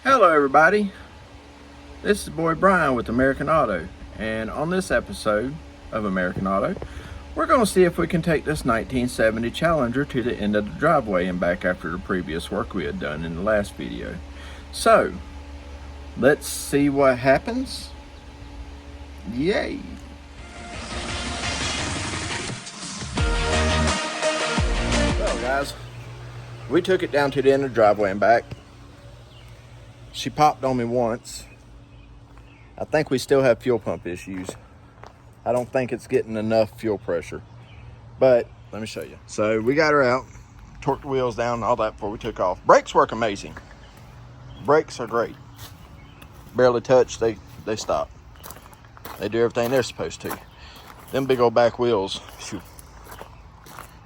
Hello everybody, this is boy Brian with American Auto, and on this episode of American Auto, we're going to see if we can take this 1970 Challenger to the end of the driveway and back after the previous work we had done in the last video. So, let's see what happens. Yay! Well guys, we took it down to the end of the driveway and back. She popped on me once. I think we still have fuel pump issues. I don't think it's getting enough fuel pressure, but let me show you. So we got her out, torqued the wheels down and all that before we took off. Brakes work amazing. Brakes are great. Barely touch, they stop. They do everything they're supposed to. Them big old back wheels, shoot.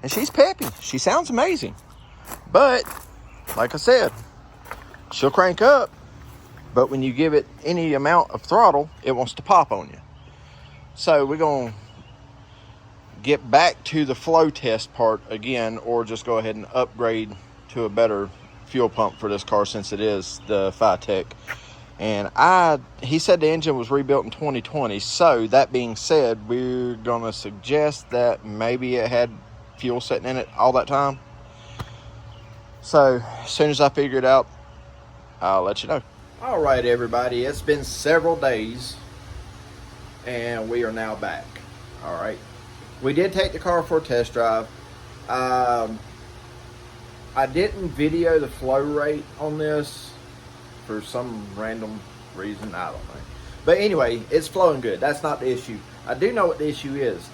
And she's peppy. She sounds amazing. But, like I said, she'll crank up, but when you give it any amount of throttle, it wants to pop on you. So we're going to get back to the flow test part again, or just go ahead and upgrade to a better fuel pump for this car since it is the Fitek. And he said the engine was rebuilt in 2020. So that being said, we're going to suggest that maybe it had fuel sitting in it all that time. So as soon as I figure it out, I'll let you know. All right, everybody, it's been several days and we are now back. All right, we did take the car for a test drive. I didn't video the flow rate on this for some random reason, I don't know. But anyway, it's flowing good. That's not the issue. I do know what the issue is.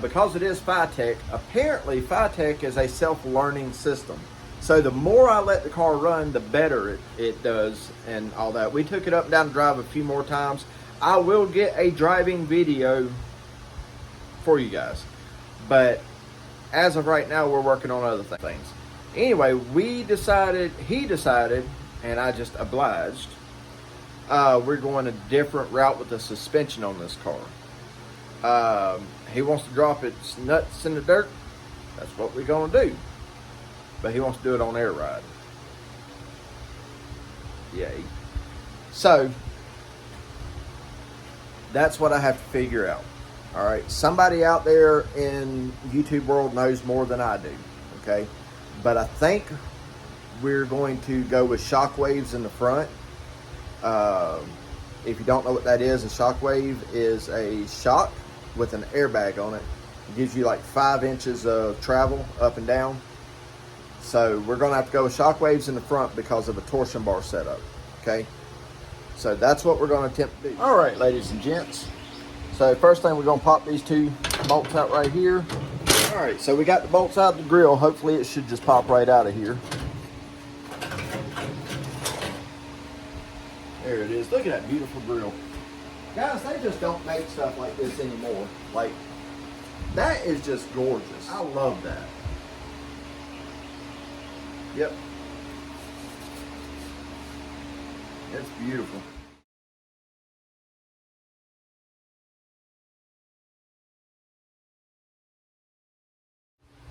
Because it is Fitek, apparently Fitek is a self-learning system. So the more I let the car run, the better it does and all that. We took it up and down the drive a few more times. I will get a driving video for you guys. But as of right now, we're working on other things. Anyway, he decided, and I just obliged, we're going a different route with the suspension on this car. He wants to drop its nuts in the dirt. That's what we're going to do. But he wants to do it on air ride. Yay. So, that's what I have to figure out. All right. Somebody out there in YouTube world knows more than I do. Okay. But I think we're going to go with Shockwaves in the front. If you don't know what that is, a Shockwave is a shock with an airbag on it. It gives you like 5 inches of travel up and down. So we're going to have to go with Shockwaves in the front because of a torsion bar setup. Okay. So that's what we're going to attempt to do. All right, ladies and gents. So first thing, we're going to pop these 2 bolts out right here. All right, so we got the bolts out of the grill. Hopefully it should just pop right out of here. There it is. Look at that beautiful grill. Guys, they just don't make stuff like this anymore. Like, that is just gorgeous. I love that. Yep. It's beautiful.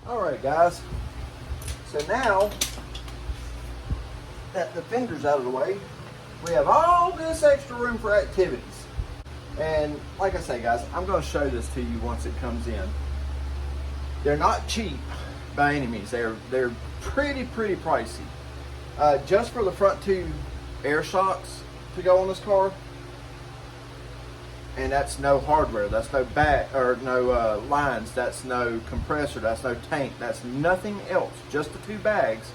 All right, guys. So now that the fender's out of the way, we have all this extra room for activities. And like I say, guys, I'm going to show this to you once it comes in. They're not cheap by any means. They're pretty pricey. Just for the front 2 air shocks to go on this car, and that's no hardware, that's no back or no lines, that's no compressor, that's no tank, that's nothing else, just the 2 bags.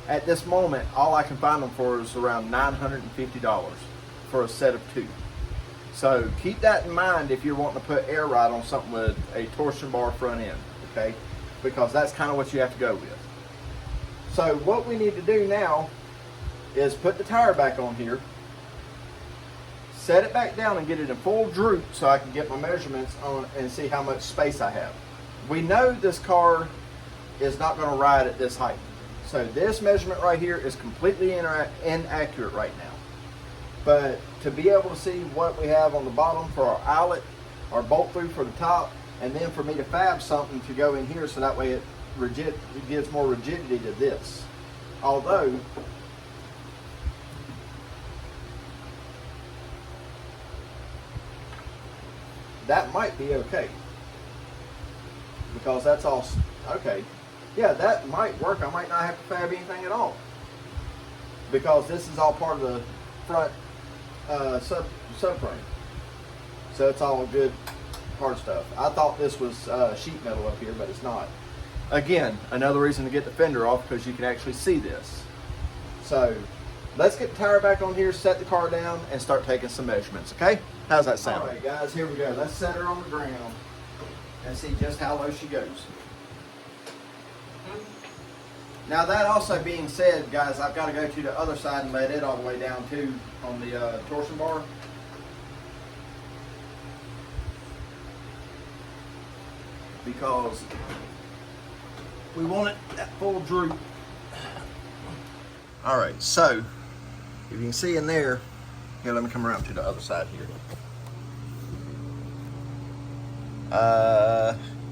At this moment, all I can find them for is around $950 for a set of 2. So keep that in mind if you're wanting to put air ride on something with a torsion bar front end, okay? Because that's kind of what you have to go with. So what we need to do now is put the tire back on here, set it back down and get it in full droop so I can get my measurements on and see how much space I have. We know this car is not going to ride at this height. So this measurement right here is completely inaccurate right now. But to be able to see what we have on the bottom for our eyelet, our bolt through for the top, and then for me to fab something to go in here so that way it gives more rigidity to this. Although that might be okay. Because that's all, okay. Yeah, that might work. I might not have to fab anything at all. Because this is all part of the front subframe. So it's all good hard stuff. I thought this was sheet metal up here, but it's not. Again, another reason to get the fender off, because you can actually see this. So let's get the tire back on here, set the car down, and start taking some measurements, okay? How's that sound? All right, guys, here we go. Let's set her on the ground and see just how low she goes. Now, that also being said, guys, I've got to go to the other side and let it all the way down too on the torsion bar. Because we want it at full droop. All right, so if you can see in there, here, let me come around to the other side here.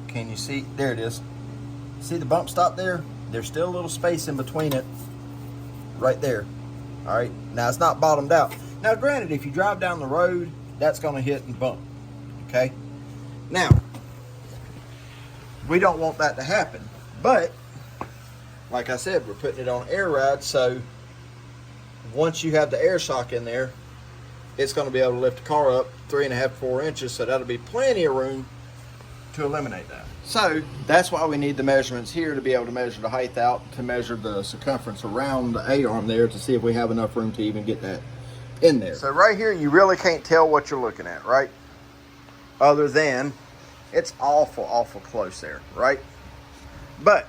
Can you see? There it is. See the bump stop there? There's still a little space in between it, right there. All right, now it's not bottomed out. Now, granted, if you drive down the road, that's gonna hit and bump, okay? Now, we don't want that to happen, but like I said, we're putting it on air ride, so once you have the air shock in there, it's going to be able to lift the car up 3.5 to 4 inches, so that'll be plenty of room to eliminate that. So that's why we need the measurements here, to be able to measure the height out, to measure the circumference around the A-arm there, to see if we have enough room to even get that in there. So right here, you really can't tell what you're looking at, right? Other than it's awful close there, right? But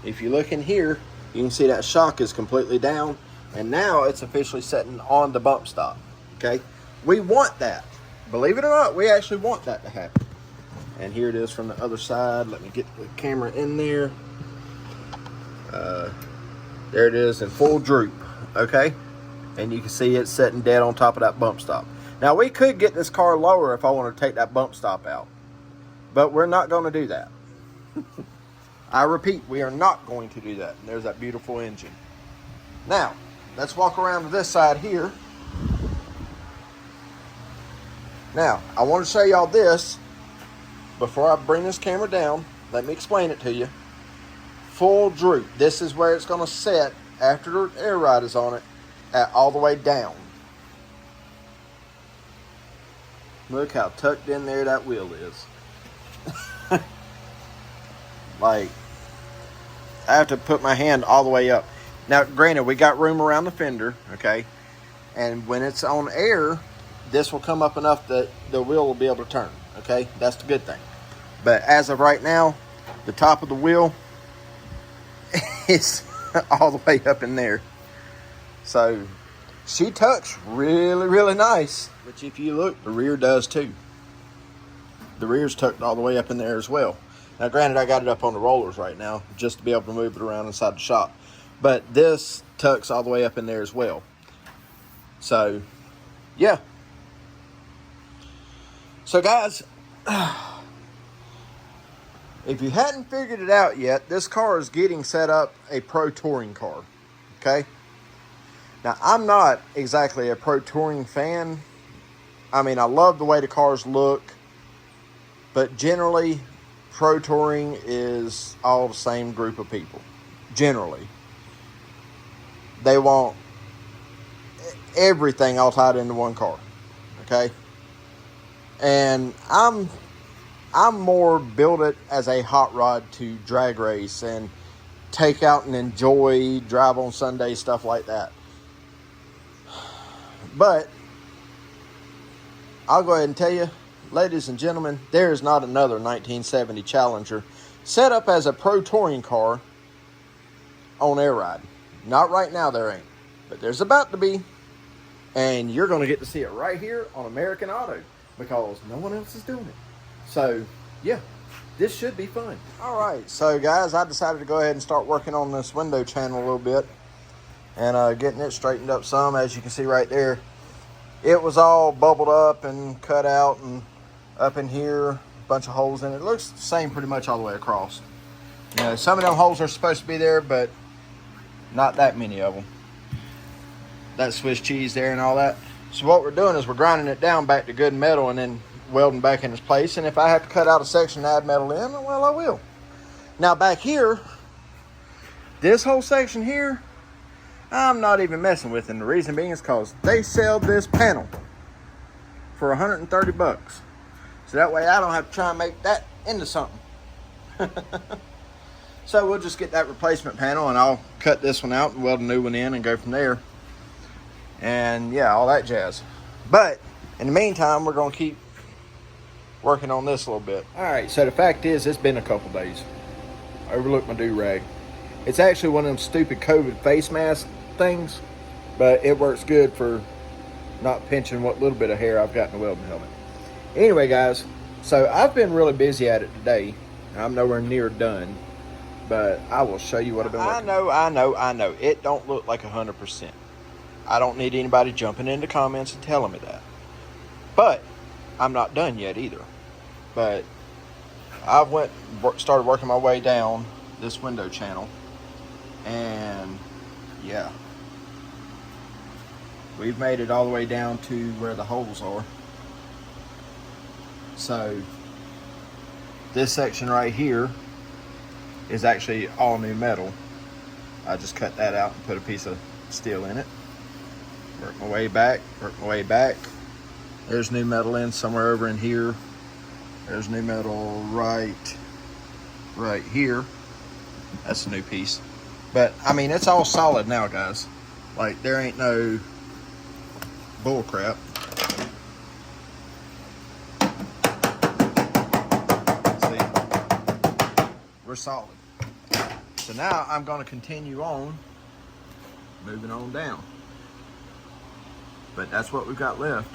if you look in here, you can see that shock is completely down, and now it's officially setting on the bump stop, okay? We want that. Believe it or not, we actually want that to happen. And here it is from the other side. Let me get the camera in there. There it is in full droop, okay? And you can see it setting dead on top of that bump stop. Now, we could get this car lower if I want to take that bump stop out, but we're not going to do that. I repeat, we are not going to do that. And there's that beautiful engine. Now, let's walk around to this side here. Now, I want to show y'all this. Before I bring this camera down, let me explain it to you. Full droop. This is where it's going to set after the air ride is on it, at all the way down. Look how tucked in there that wheel is. Like, I have to put my hand all the way up. Now, granted, we got room around the fender, okay? And when it's on air, this will come up enough that the wheel will be able to turn, okay? That's the good thing. But as of right now, the top of the wheel is all the way up in there. So she tucks really nice. Which if you look, the rear does too. The rear's tucked all the way up in there as well. Now granted, I got it up on the rollers right now just to be able to move it around inside the shop. But this tucks all the way up in there as well. So, yeah. So guys, if you hadn't figured it out yet, this car is getting set up a Pro Touring car, okay? Now, I'm not exactly a Pro Touring fan. I mean, I love the way the cars look, but generally, Pro Touring is all the same group of people, generally. They want everything all tied into one car, okay? And I'm more build it as a hot rod to drag race and take out and enjoy, drive on Sunday, stuff like that. But I'll go ahead and tell you, ladies and gentlemen, there is not another 1970 Challenger set up as a Pro Touring car on air ride. Not right now, there ain't. But there's about to be. And you're going to get to see it right here on American Auto, because no one else is doing it. So, yeah, this should be fun. All right, so guys, I decided to go ahead and start working on this window channel a little bit and getting it straightened up some. As you can see right there, it was all bubbled up and cut out, and up in here, a bunch of holes in it. It looks the same pretty much all the way across. You know, some of them holes are supposed to be there, but not that many of them. That Swiss cheese there and all that, So what we're doing is we're grinding it down back to good metal and then welding back in its place. And if I have to cut out a section to add metal in, well, I will. Now back here, this whole section here, I'm not even messing with. And the reason being is because they sell this panel for 130 bucks. So that way I don't have to try and make that into something. So we'll just get that replacement panel and I'll cut this one out and weld a new one in and go from there. And yeah, all that jazz. But in the meantime, we're going to keep working on this a little bit. All right, so the fact is, it's been a couple days. I overlooked my do-rag. It's actually one of them stupid COVID face mask things, but it works good for not pinching what little bit of hair I've got in the welding helmet. Anyway, guys, so I've been really busy at it today. I'm nowhere near done, but I will show you what I've been working on. I know. It don't look like 100%. I don't need anybody jumping into comments and telling me that. But I'm not done yet either. But I started working my way down this window channel. And yeah, we've made it all the way down to where the holes are. So this section right here is actually all new metal. I just cut that out and put a piece of steel in it. Work my way back. There's new metal in somewhere over in here. There's new metal right here. That's a new piece. But I mean, it's all solid now, guys. Like, there ain't no bull crap. See, we're solid. So now I'm going to continue on moving on down. But that's what we've got left.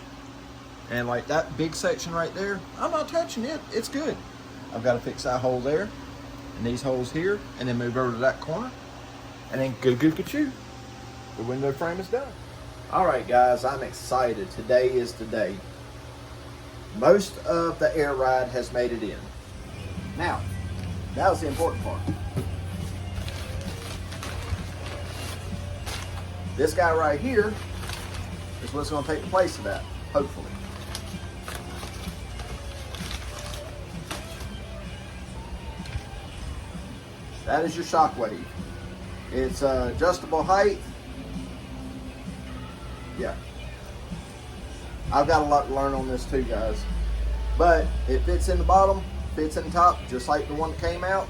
And like that big section right there, I'm not touching it. It's good. I've got to fix that hole there and these holes here, and then move over to that corner, and then good. The window frame is done. All right, guys, I'm excited. Today is the day. Most of the air ride has made it in. Now, that was the important part. This guy right here is what's going to take the place of that, hopefully. That is your shockwave. It's adjustable height. Yeah. I've got a lot to learn on this too, guys. But it fits in the bottom, fits in the top, just like the one that came out.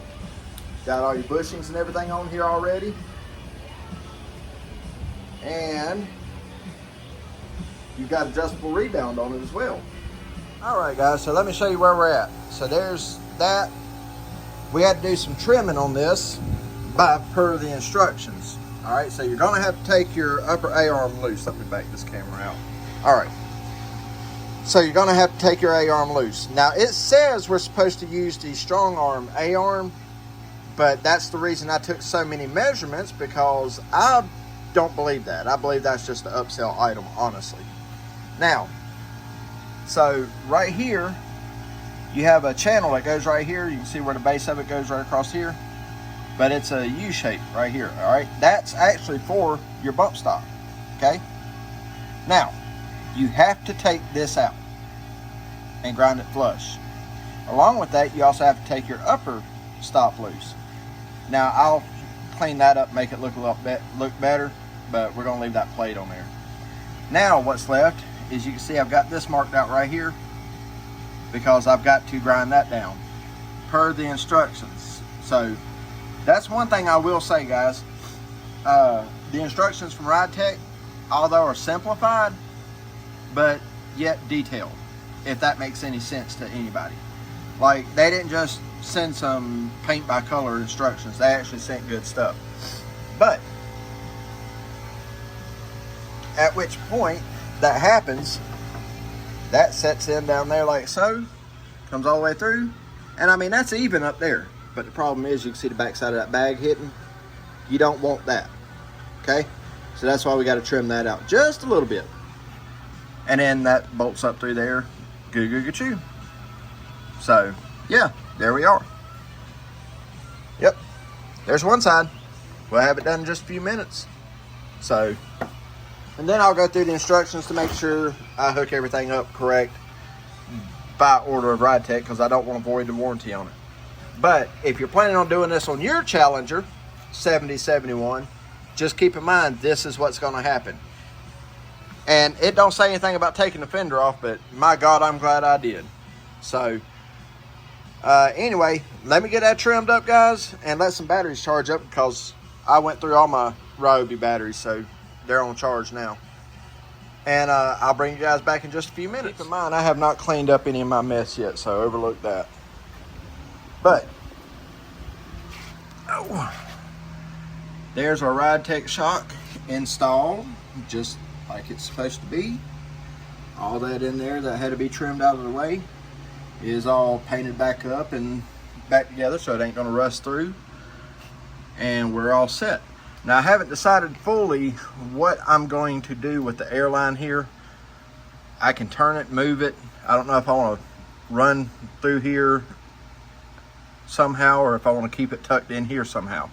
Got all your bushings and everything on here already. And you've got adjustable rebound on it as well. All right, guys, so let me show you where we're at. So there's that. We had to do some trimming on this per the instructions. All right, so you're gonna have to take your upper A-arm loose. Let me back this camera out. All right, so you're gonna have to take your A-arm loose. Now it says we're supposed to use the strong arm A-arm, but that's the reason I took so many measurements, because I don't believe that. I believe that's just an upsell item, honestly. Now, so right here, you have a channel that goes right here. You can see where the base of it goes right across here. But it's a U shape right here, all right? That's actually for your bump stop, okay? Now, you have to take this out and grind it flush. Along with that, you also have to take your upper stop loose. Now, I'll clean that up, make it look a lot look better, but we're gonna leave that plate on there. Now, what's left is, you can see I've got this marked out right here, because I've got to grind that down per the instructions. So that's one thing I will say, guys. The instructions from RideTech, although are simplified, but yet detailed, if that makes any sense to anybody. Like, they didn't just send some paint by color instructions. They actually sent good stuff. But at which point that happens, that sets in down there like so, comes all the way through, and I mean, that's even up there. But the problem is, you can see the back side of that bag hitting. You don't want that, okay? So that's why we got to trim that out just a little bit. And then that bolts up through there, goo. So yeah, there we are. Yep, there's one side. We'll have it done in just a few minutes. So And then I'll go through the instructions to make sure I hook everything up correct by order of Ride Tech, because I don't want to void the warranty on it. But if you're planning on doing this on your Challenger 7071, just keep in mind this is what's going to happen. And it don't say anything about taking the fender off, but my God, I'm glad I did. So anyway, let me get that trimmed up, guys, and let some batteries charge up, because I went through all my Ryobi batteries, so they're on charge now. And I'll bring you guys back in just a few minutes. Keep in mind, I have not cleaned up any of my mess yet, so overlook that. But, there's our Ride Tech shock installed, just like it's supposed to be. All that in there that had to be trimmed out of the way is all painted back up and back together, so it ain't gonna rust through. And we're all set. Now, I haven't decided fully what I'm going to do with the airline here. I can turn it, move it. I don't know if I want to run through here somehow, or if I want to keep it tucked in here somehow.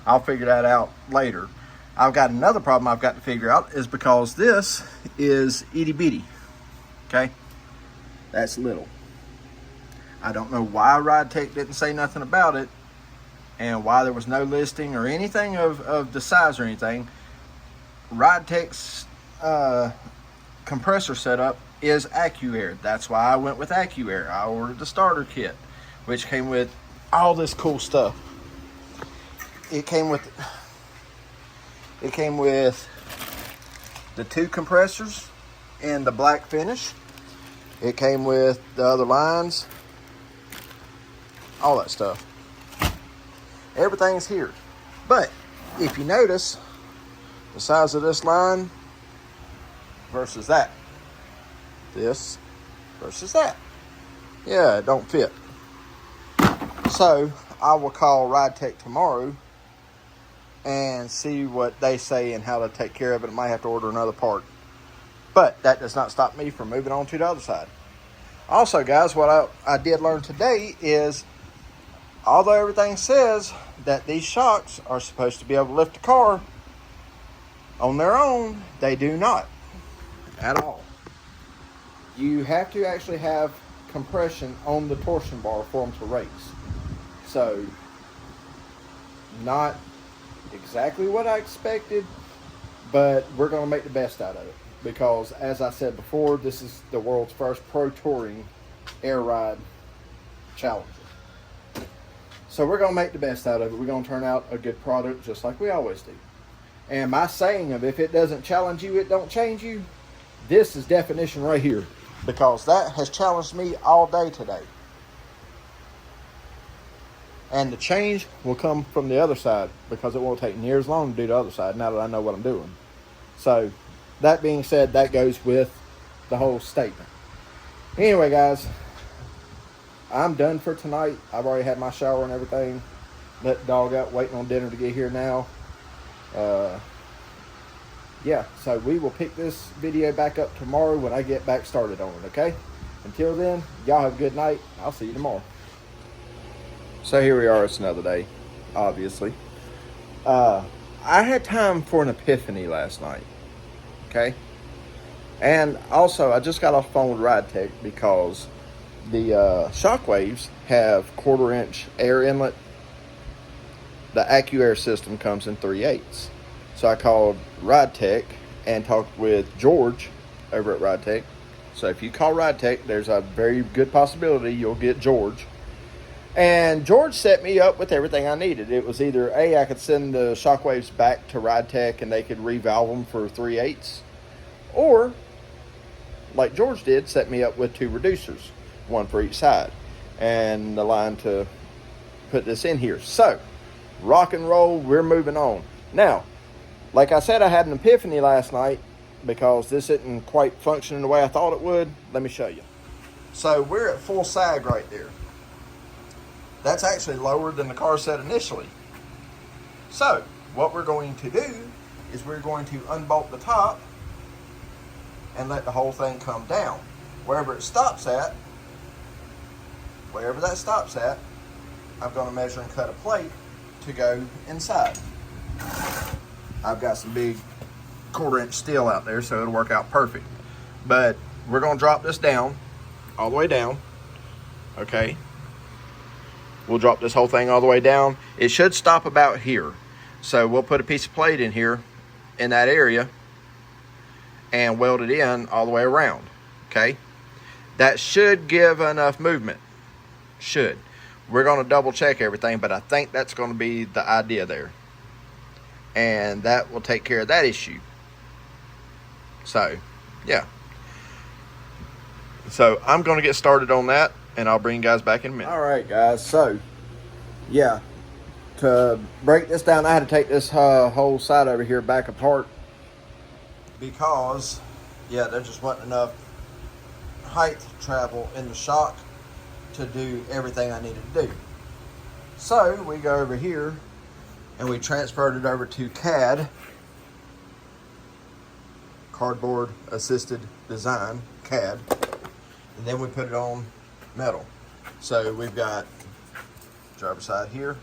I'll figure that out later. I've got another problem I've got to figure out, is because this is itty bitty, okay? That's little. I don't know why Ride Tech didn't say nothing about it, and why there was no listing or anything of the size or anything. Ride Tech's compressor setup is AccuAir. That's why I went with AccuAir. I ordered the starter kit, which came with all this cool stuff. It came with the 2 compressors in the black finish. It came with the other lines, all that stuff. Everything's here. But if you notice the size of this line versus that, this versus that, yeah, it don't fit. So I will call Ride Tech tomorrow and see what they say and how to take care of it. I might have to order another part, but that does not stop me from moving on to the other side. Also, guys, what I did learn today is, although everything says that these shocks are supposed to be able to lift the car on their own, they do not at all. You have to actually have compression on the torsion bar for them to race. So, not exactly what I expected, but we're going to make the best out of it, because as I said before, this is the world's first Pro Touring air ride Challenger. So we're going to make the best out of it. We're going to turn out a good product just like we always do. And my saying of, if it doesn't challenge you, it don't change you, this is definition right here, because that has challenged me all day today. And the change will come from the other side, because it won't take near as long to do the other side now that I know what I'm doing. So that being said, that goes with the whole statement. Anyway, guys, I'm done for tonight. I've already had my shower and everything. Let the dog out, waiting on dinner to get here now. Yeah, so we will pick this video back up tomorrow when I get back started on it, okay? Until then, y'all have a good night. I'll see you tomorrow. So here we are, it's another day, obviously. I had time for an epiphany last night, okay? And also, I just got off the phone with Ride Tech, because the Shockwaves have 1/4-inch air inlet. The AccuAir system comes in 3/8. So I called Ride Tech and talked with George over at Ride Tech. So if you call Ride Tech, there's a very good possibility you'll get George. And George set me up with everything I needed. It was either I could send the Shockwaves back to Ride Tech and they could revalve them for 3/8, or, like George did, set me up with 2 reducers, 1 for each side, and the line to put this in here. So, rock and roll, we're moving on. Now, like I said, I had an epiphany last night, because this isn't quite functioning the way I thought it would. Let me show you. So we're at full sag right there. That's actually lower than the car said initially. So what we're going to do is we're going to unbolt the top and let the whole thing come down. Wherever it stops at, wherever that stops at, I'm going to measure and cut a plate to go inside. I've got some big 1/4 inch steel out there, so it'll work out perfect. But we're gonna drop this down, all the way down, okay? We'll drop this whole thing all the way down. It should stop about here. So we'll put a piece of plate in here, in that area, and weld it in all the way around, okay? That should give enough movement, should. We're gonna double check everything, but I think that's gonna be the idea there. And that will take care of that issue. So, yeah. So I'm gonna get started on that, and I'll bring you guys back in a minute. All right, guys, so, yeah. To break this down, I had to take this whole side over here back apart because, yeah, there just wasn't enough height travel in the shock to do everything I needed to do. So we go over here and we transferred it over to CAD, Cardboard Assisted Design, CAD, and then we put it on metal. So we've got driver's side here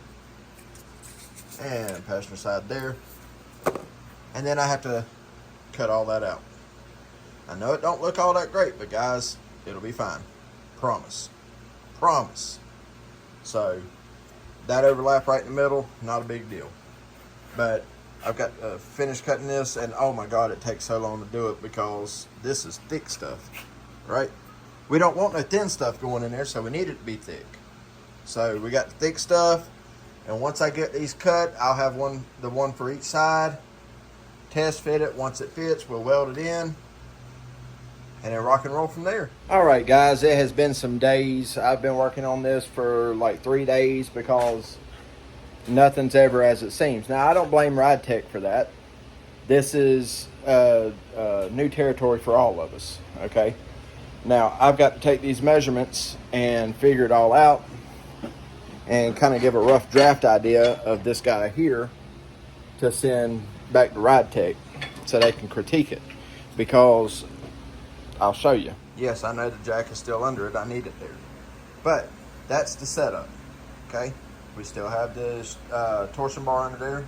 and passenger side there, and then I have to cut all that out. I know it don't look all that great, but guys, it'll be fine. Promise. Promise. So that overlap right in the middle, not a big deal. But I've got to finish cutting this, and oh my God, it takes so long to do it because this is thick stuff, right? We don't want no thin stuff going in there, so we need it to be thick. So we got the thick stuff, and once I get these cut, I'll have the one for each side, test fit it. Once it fits, we'll weld it in, and then rock and roll from there. All right, guys, it has been some days. I've been working on this for like 3 days because nothing's ever as it seems. Now, I don't blame RideTech for that. This is new territory for all of us, okay? Now, I've got to take these measurements and figure it all out and kind of give a rough draft idea of this guy here to send back to RideTech so they can critique it, because I'll show you. Yes, I know the jack is still under it. I need it there. But that's the setup, okay? We still have this torsion bar under there,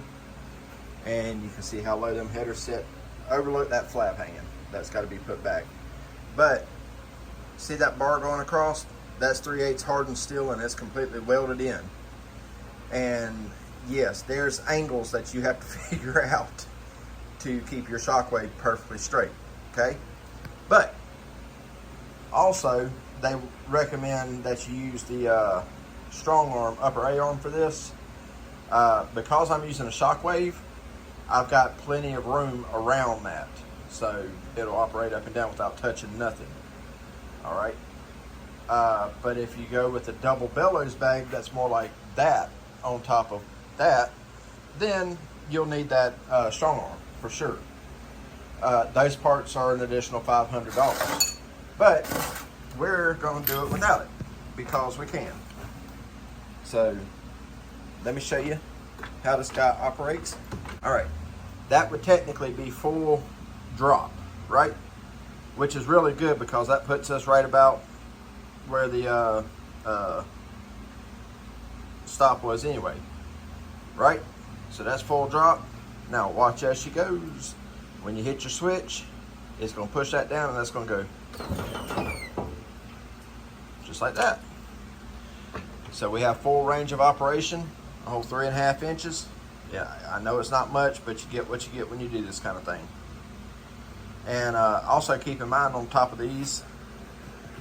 and you can see how low them headers sit. Overlook that flap hanging. That's got to be put back. But see that bar going across? That's 3/8 hardened steel, and it's completely welded in. And yes, there's angles that you have to figure out to keep your shockwave perfectly straight, okay? But also, they recommend that you use the strong arm, upper A arm for this. Because I'm using a shockwave, I've got plenty of room around that, so it'll operate up and down without touching nothing. All right. But if you go with a double bellows bag that's more like that on top of that, then you'll need that strong arm for sure. Those parts are an additional $500, but we're going to do it without it because we can. So let me show you how this guy operates. All right, that would technically be full drop, right? Which is really good because that puts us right about where the stop was anyway, right? So that's full drop. Now watch as she goes. When you hit your switch, it's gonna push that down, and that's gonna go just like that. So we have full range of operation, a whole 3.5 inches. Yeah, I know it's not much, but you get what you get when you do this kind of thing. And also keep in mind on top of these,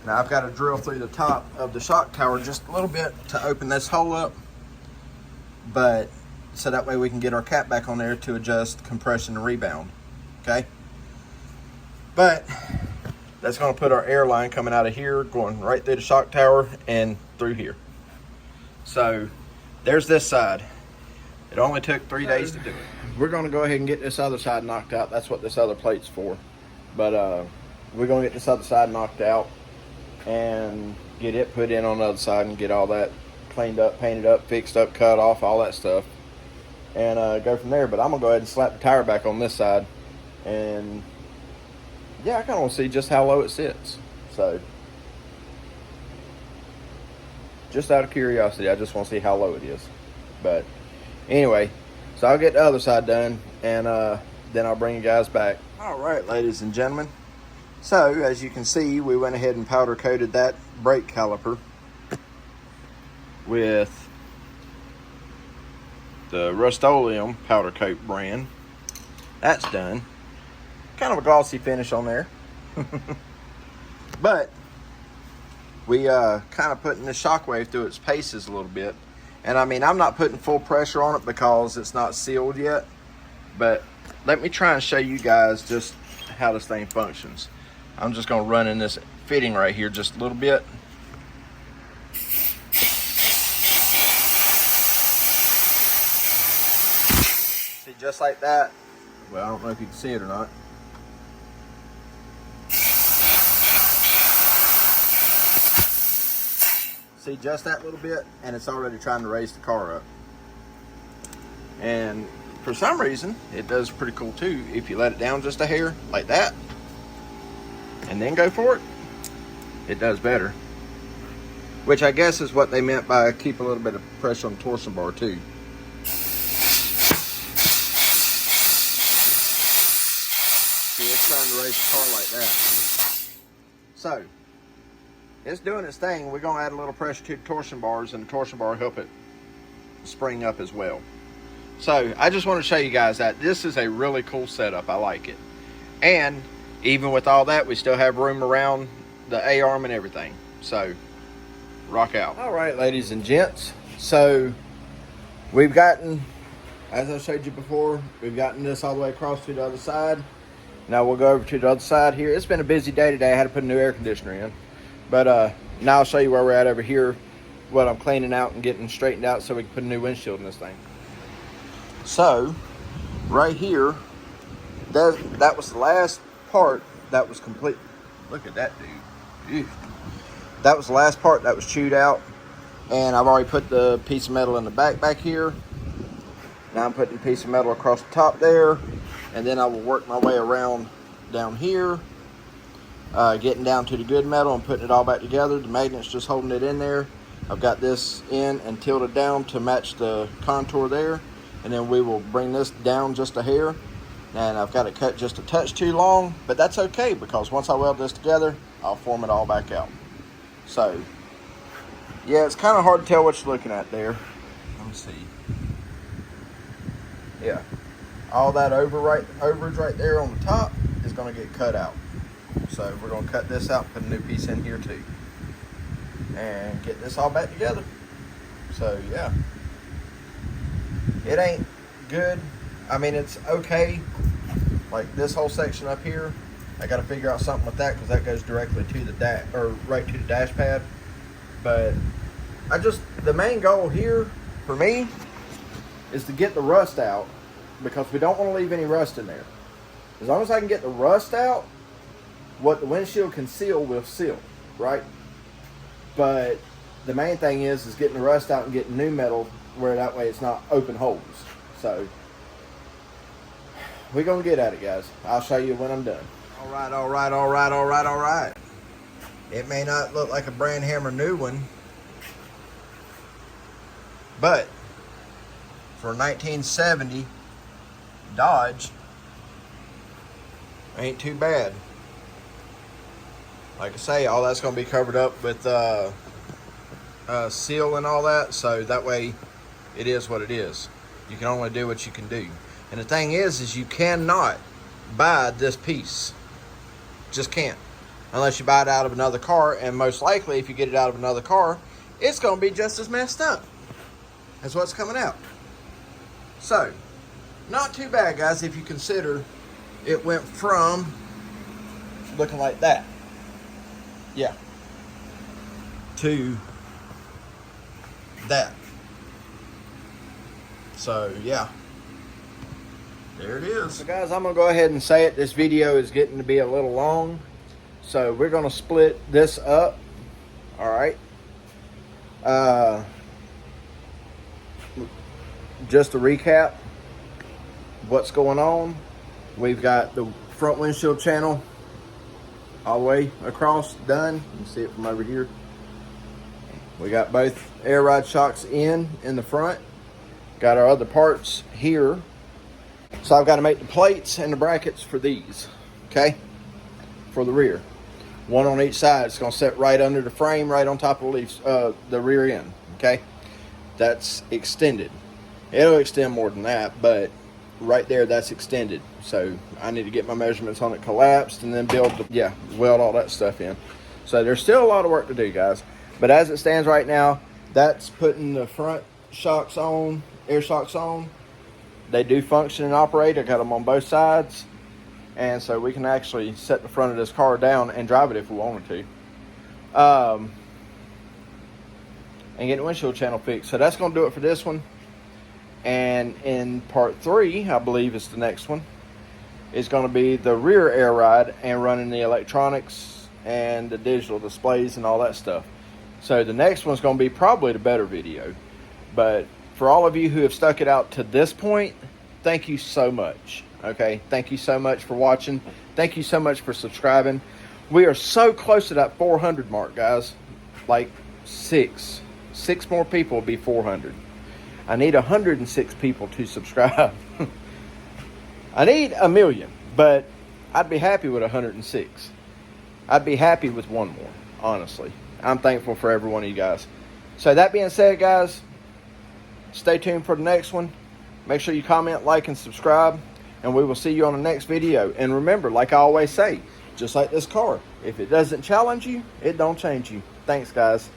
now I've got to drill through the top of the shock tower just a little bit to open this hole up, but so that way we can get our cap back on there to adjust compression and rebound, okay? But that's going to put our air line coming out of here, going right through the shock tower and through here. So there's this side. It only took 3 days to do it. We're going to go ahead and get this other side knocked out. That's what this other plate's for. But we're going to get this other side knocked out and get it put in on the other side and get all that cleaned up, painted up, fixed up, cut off, all that stuff, and go from there. But I'm going to go ahead and slap the tire back on this side, and yeah, I kind of want to see just how low it sits. So just out of curiosity, I just want to see how low it is. But anyway, so I'll get the other side done and then I'll bring you guys back. All right, ladies and gentlemen. So, as you can see, we went ahead and powder coated that brake caliper with the Rust-Oleum powder coat brand. That's done. Kind of a glossy finish on there. But we kind of putting the Shockwave through its paces a little bit. And I mean, I'm not putting full pressure on it because it's not sealed yet. But let me try and show you guys just how this thing functions. I'm just going to run in this fitting right here just a little bit. See, just like that. Well, I don't know if you can see it or not. See, just that little bit, and it's already trying to raise the car up. And for some reason, it does pretty cool too. If you let it down just a hair, like that, and then go for it, it does better. Which I guess is what they meant by keep a little bit of pressure on the torsion bar too. See, it's trying to raise the car like that. So, it's doing its thing. We're going to add a little pressure to the torsion bars, and the torsion bar will help it spring up as well. So, I just want to show you guys that this is a really cool setup. I like it. And even with all that, we still have room around the A-arm and everything. So, rock out. All right, ladies and gents. So, we've gotten, as I showed you before, we've gotten this all the way across to the other side. Now we'll go over to the other side here. It's been a busy day today. I had to put a new air conditioner in. But now I'll show you where we're at over here, what I'm cleaning out and getting straightened out so we can put a new windshield in this thing. So, right here, that was the last part that was complete. Look at that dude. Ew. That was the last part that was chewed out. And I've already put the piece of metal in the back here. Now I'm putting a piece of metal across the top there. And then I will work my way around down here. Getting down to the good metal and putting it all back together. The magnet's just holding it in there. I've got this in and tilted down to match the contour there. And then we will bring this down just a hair. And I've got it cut just a touch too long, but that's okay because once I weld this together, I'll form it all back out. So, yeah, it's kind of hard to tell what you're looking at there. Let me see. Yeah, all that overage right there on the top is going to get cut out. So we're going to cut this out and put a new piece in here too. And get this all back together. So, yeah. It ain't good. I mean, it's okay. Like this whole section up here, I got to figure out something with that because that goes directly to the dash, or right to the dash pad. But the main goal here for me is to get the rust out because we don't want to leave any rust in there. As long as I can get the rust out, what the windshield can seal will seal, right? But the main thing is getting the rust out and getting new metal where that way it's not open holes. So we're going to get at it, guys. I'll show you when I'm done. All right. It may not look like a brand hammer new one, but for 1970 Dodge, ain't too bad. Like I say, all that's going to be covered up with seal and all that, so that way it is what it is. You can only do what you can do. And the thing is you cannot buy this piece. Just can't. Unless you buy it out of another car, and most likely if you get it out of another car, it's going to be just as messed up as what's coming out. So, not too bad, guys, if you consider it went from looking like that. Yeah. To that. So, yeah. There it is. So, guys, I'm going to go ahead and say it. This video is getting to be a little long. So, we're going to split this up. All right. Just to recap what's going on. We've got the front windshield channel all the way across done. You can see it from over here. We got both air ride shocks in the front. Got our other parts here So I've got to make the plates and the brackets for these, okay, for the rear. One on each side. It's going to sit right under the frame, right on top of the rear end, okay. That's extended. It'll extend more than that, but right there, that's extended. So I need to get my measurements on it collapsed and then weld all that stuff in. So there's still a lot of work to do, guys. But as it stands right now, that's putting the front shocks on, air shocks on. They do function and operate. I got them on both sides. And so we can actually set the front of this car down and drive it if we wanted to. And get the windshield channel fixed. So that's going to do it for this one. And in part 3, I believe it's the next one, is going to be the rear air ride and running the electronics and the digital displays and all that stuff. So the next one's going to be probably the better video. But for all of you who have stuck it out to this point, thank you so much. Okay, thank you so much for watching. Thank you so much for subscribing. We are so close to that 400 mark, guys. Like six more people will be 400. I need 106 people to subscribe. I need 1 million, but I'd be happy with 106. I'd be happy with one more, honestly. I'm thankful for every one of you guys. So that being said, guys, stay tuned for the next one. Make sure you comment, like, and subscribe, and we will see you on the next video. And remember, like I always say, just like this car, if it doesn't challenge you, it don't change you. Thanks, guys.